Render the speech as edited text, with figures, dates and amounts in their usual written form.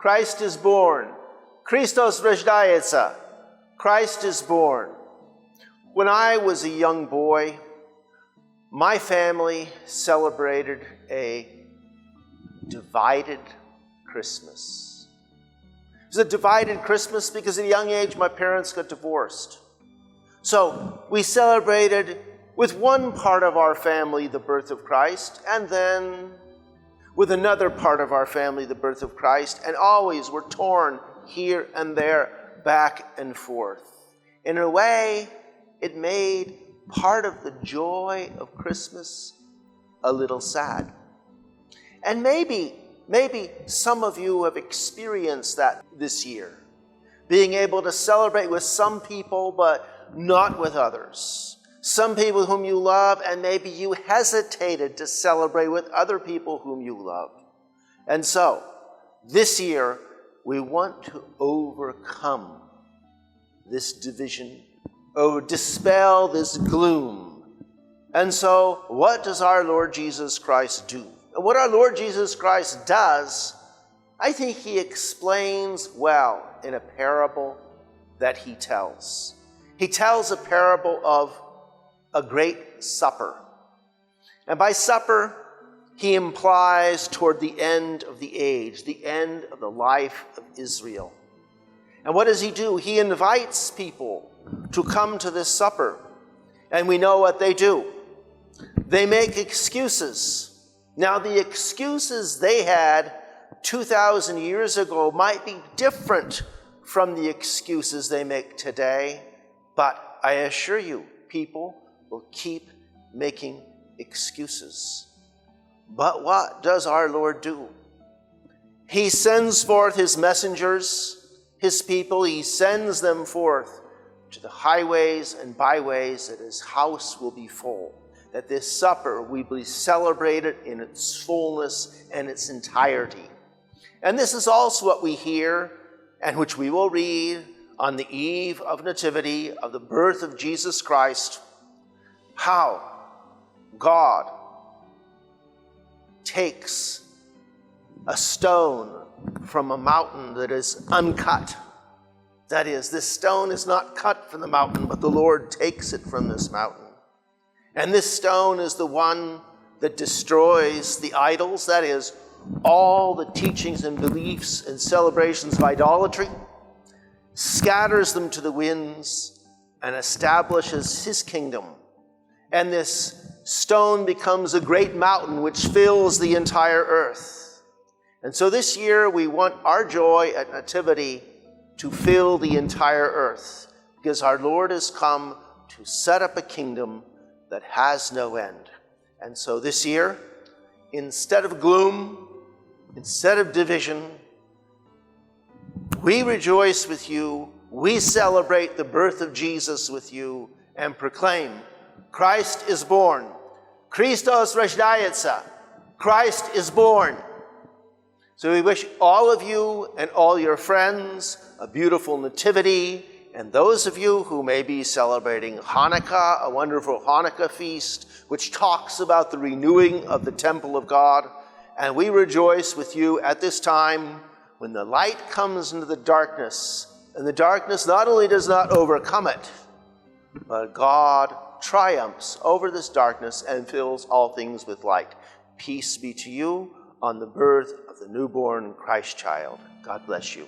Christ is born. Christos rождается. Christ is born. When I was a young boy, my family celebrated a divided Christmas. It was a divided Christmas because at a young age my parents got divorced. So we celebrated with one part of our family the birth of Christ, and then with another part of our family the birth of Christ, and always were torn here and there, back and forth. In a way, it made part of the joy of Christmas a little sad. And maybe some of you have experienced that this year, being able to celebrate with some people but not with others. Some people whom you love, and maybe you hesitated to celebrate with other people whom you love. And so, this year, we want to overcome this division, or dispel this gloom. And so, what does our Lord Jesus Christ do? And what our Lord Jesus Christ does, I think he explains well in a parable that he tells. He tells a parable of a great supper. And by supper, he implies toward the end of the age, the end of the life of Israel. And what does he do? He invites people to come to this supper. And we know what they do. They make excuses. Now, the excuses they had 2,000 years ago might be different from the excuses they make today, but I assure you, people will keep making excuses. But what does our Lord do? He sends forth his messengers, his people. He sends them forth to the highways and byways, that his house will be full, that this supper will be celebrated in its fullness and its entirety. And this is also what we hear, and which we will read on the eve of Nativity, of the birth of Jesus Christ, how God takes a stone from a mountain that is uncut. That is, this stone is not cut from the mountain, but the Lord takes it from this mountain. And this stone is the one that destroys the idols, that is, all the teachings and beliefs and celebrations of idolatry, scatters them to the winds, and establishes his kingdom. And this stone becomes a great mountain which fills the entire earth. And so this year we want our joy at Nativity to fill the entire earth, because our Lord has come to set up a kingdom that has no end. And so this year, instead of gloom, instead of division, we rejoice with you, we celebrate the birth of Jesus with you, and proclaim, Christ is born. Christos rождается. Christ is born. So we wish all of you and all your friends a beautiful nativity, and those of you who may be celebrating Hanukkah, a wonderful Hanukkah feast, which talks about the renewing of the temple of God. And we rejoice with you at this time when the light comes into the darkness, and the darkness not only does not overcome it, but God triumphs over this darkness and fills all things with light. Peace be to you on the birth of the newborn Christ child. God bless you.